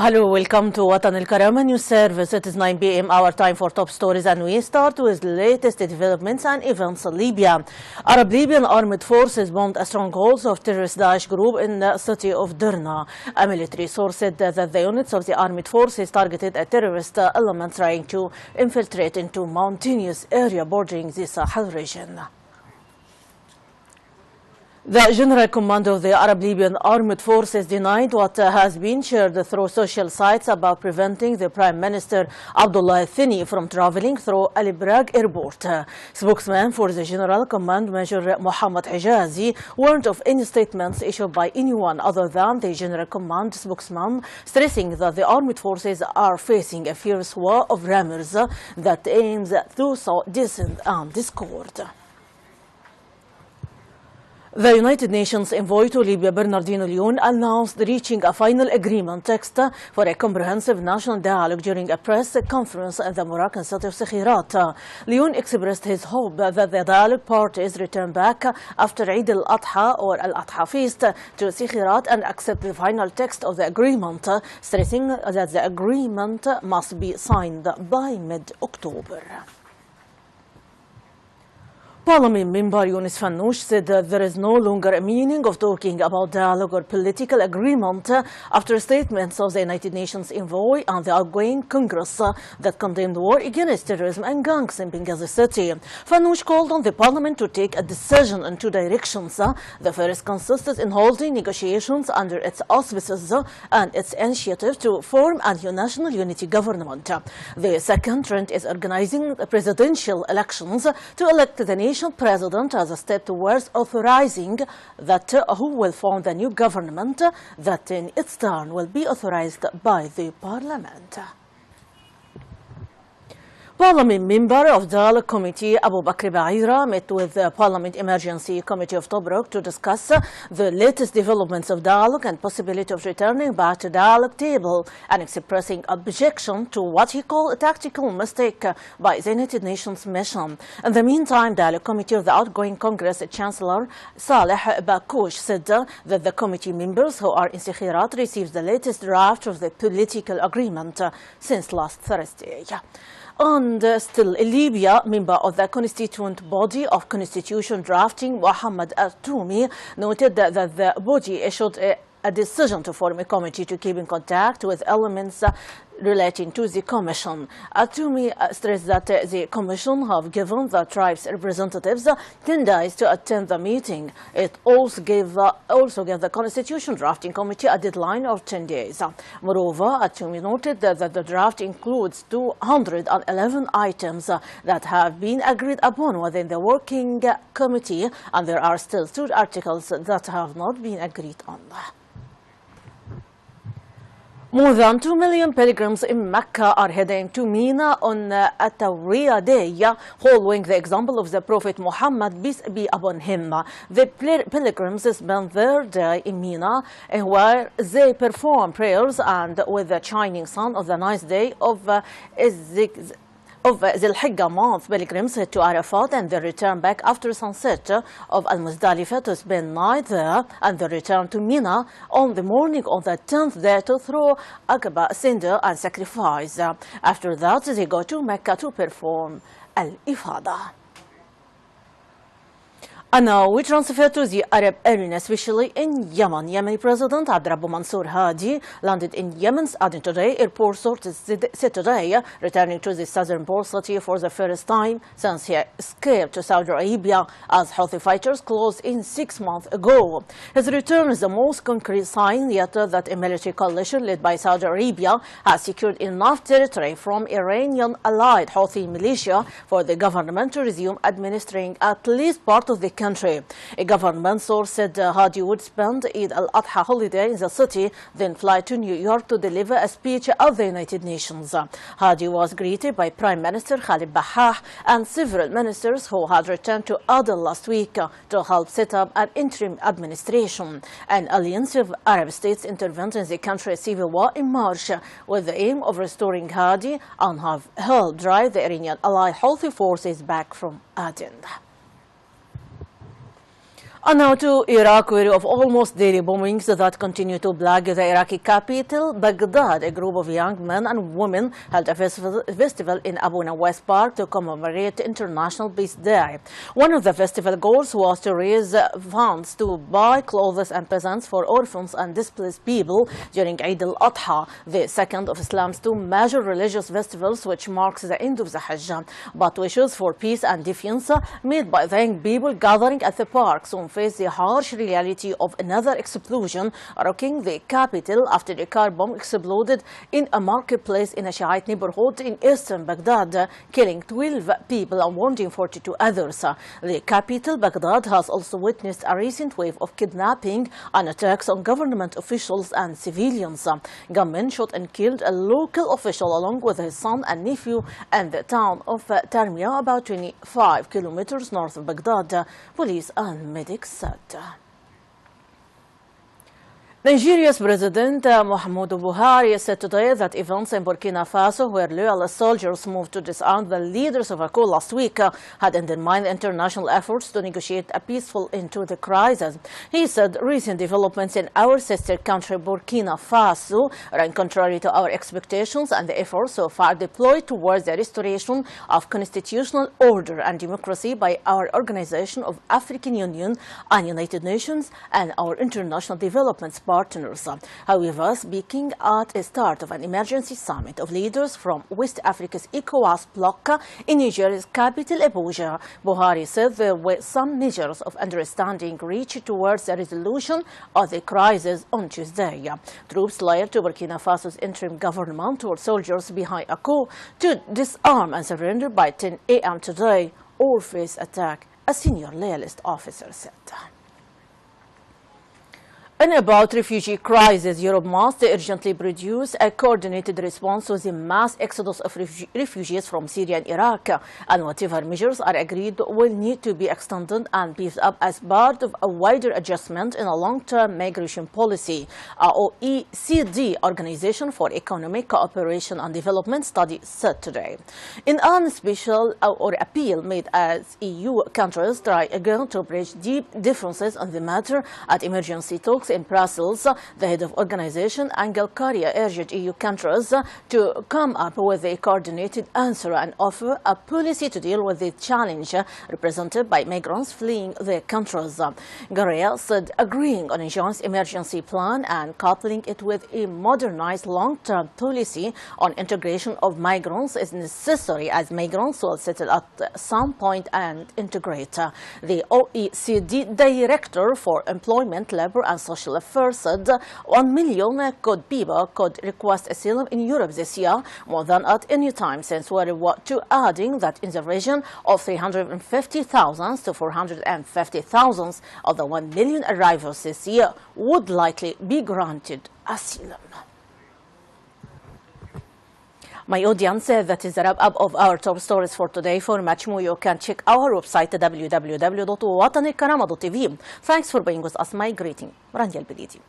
Hello, welcome to الكرامة News Service. It is 9 p.m. our time for top stories, and we start with the latest developments and events in Libya. Arab Libyan armed forces bombed a stronghold of terrorist Daesh group in the city of Derna. A military source said that the units of the armed forces targeted a terrorist element trying to infiltrate into mountainous area bordering the Sahel region. The General Command of the Arab Libyan Armed Forces denied what has been shared through social sites about preventing the Prime Minister Abdullah Thini from traveling through Al Brag airport. Spokesman for the General Command, Major Mohammed Hijazi, warned of any statements issued by anyone other than the General Command spokesman, stressing that the armed forces are facing a fierce war of rammers that aims to sow dissent and discord. The United Nations envoy to Libya, Bernardino Leon, announced reaching a final agreement text for a comprehensive national dialogue during a press conference in the Moroccan city of Sikhirat. Leon expressed his hope that the dialogue parties return back after Eid al-Adha or Al-Adha feast to Sikhirat and accept the final text of the agreement, stressing that the agreement must be signed by mid-October. Parliament member Yunus Fannoush said that there is no longer a meaning of talking about dialogue or political agreement after statements of the United Nations envoy and the outgoing Congress that condemned war against terrorism and gangs in Benghazi city. Fannoush called on the Parliament to take a decision in two directions. The first consisted in holding negotiations under its auspices and its initiative to form a national unity government. The second trend is organizing the presidential elections to elect the nation president as a step towards authorizing that who will form the new government that in its turn will be authorized by the Parliament. Parliament member of the Dialogue Committee Abu Bakr Baira met with the Parliament Emergency Committee of Tobruk to discuss the latest developments of dialogue and possibility of returning back to dialogue table and expressing objection to what he called a tactical mistake by the United Nations mission. In the meantime, Dialogue Committee of the outgoing Congress Chancellor Saleh Bakoush said that the committee members who are in Sikhirat received the latest draft of the political agreement since last Thursday. And still in Libya, member of the constituent body of constitution drafting, Mohammed Al-Toumi, noted that the body issued a decision to form a committee to keep in contact with elements relating to the commission. Al-Toumi stressed that the commission have given the tribes representatives 10 days to attend the meeting. It also gave the constitution drafting committee a deadline of 10 days. Moreover, Al-Toumi noted that the draft includes 211 items that have been agreed upon within the working committee, and there are still 2 articles that have not been agreed on. More than 2 million pilgrims in Mecca are heading to Mina on At-Tawriya Day, following the example of the Prophet Muhammad, peace be upon him. The pilgrims spend their day in Mina, where they perform prayers, and with the shining sun of the ninth day of the Hijjah month, pilgrims head to Arafat and they return back after sunset of Al-Muzdalifah to spend night there, and they return to Mina on the morning of the 10th day to throw Aqaba cinder and sacrifice. After that, they go to Mecca to perform Al-Ifada. And now we transfer to the Arab arena, especially in Yemen. Yemeni President Abdrabbu Mansour Hadi landed in Yemen's Aden today airport sources said today, returning to the southern port city for the first time since he escaped to Saudi Arabia as Houthi fighters closed in 6 months ago. His return is the most concrete sign yet that a military coalition led by Saudi Arabia has secured enough territory from Iranian allied Houthi militia for the government to resume administering at least part of the country. A government source said Hadi would spend Eid al-Adha holiday in the city, then fly to New York to deliver a speech at the United Nations. Hadi was greeted by Prime Minister Khalid Bahah and several ministers who had returned to Aden last week to help set up an interim administration. An alliance of Arab states intervened in the country's civil war in March with the aim of restoring Hadi and have helped drive the Iranian allied Houthi forces back from Aden. And now to Iraq, wary of almost daily bombings that continue to plague the Iraqi capital, Baghdad. A group of young men and women held a festival in Abu Nawas Park to commemorate International Peace Day. One of the festival goals was to raise funds to buy clothes and presents for orphans and displaced people during Eid al-Adha, the second of Islam's two major religious festivals, which marks the end of the Hajj. But wishes for peace and defiance made by the young people gathering at the park soon face the harsh reality of another explosion rocking the capital after a car bomb exploded in a marketplace in a Shiite neighborhood in eastern Baghdad, killing 12 people and wounding 42 others. The capital, Baghdad, has also witnessed a recent wave of kidnapping and attacks on government officials and civilians. Gunmen shot and killed a local official along with his son and nephew in the town of Tarmiya, about 25 kilometers north of Baghdad, police and medics said. Nigeria's President Muhammadu Buhari said today that events in Burkina Faso, where loyalist soldiers moved to disarm the leaders of a coup last week, had undermined international efforts to negotiate a peaceful end to the crisis. He said recent developments in our sister country Burkina Faso ran contrary to our expectations and the efforts so far deployed towards the restoration of constitutional order and democracy by our Organization of African Union and United Nations and our international development partners. However, speaking at the start of an emergency summit of leaders from West Africa's ECOWAS bloc in Nigeria's capital Abuja, Buhari said there were some measures of understanding reached towards the resolution of the crisis on Tuesday. Troops loyal to Burkina Faso's interim government told soldiers behind a coup to disarm and surrender by 10 a.m. today or face attack, a senior loyalist officer said. And about refugee crisis, Europe must urgently produce a coordinated response to the mass exodus of refugees from Syria and Iraq, and whatever measures are agreed will need to be extended and beefed up as part of a wider adjustment in a long-term migration policy. OECD, Organization for Economic Cooperation and Development, study said today. In an special appeal made as EU countries try again to bridge deep differences on the matter at emergency talks in Brussels, the head of organization, Angel Correa, urged EU countries to come up with a coordinated answer and offer a policy to deal with the challenge represented by migrants fleeing their countries. Correa said agreeing on a joint emergency plan and coupling it with a modernized long-term policy on integration of migrants is necessary, as migrants will settle at some point and integrate. The OECD Director for Employment, Labour and Social Affairs said 1 million people could request asylum in Europe this year, more than at any time since World War II, adding that in the region of 350,000 to 450,000 of the 1 million arrivals this year would likely be granted asylum. My audience, that is the wrap-up of our top stories for today. For much more, you can check our website www.الكرامة.tv. Thanks for being with us. My greeting, رانيا البليدى.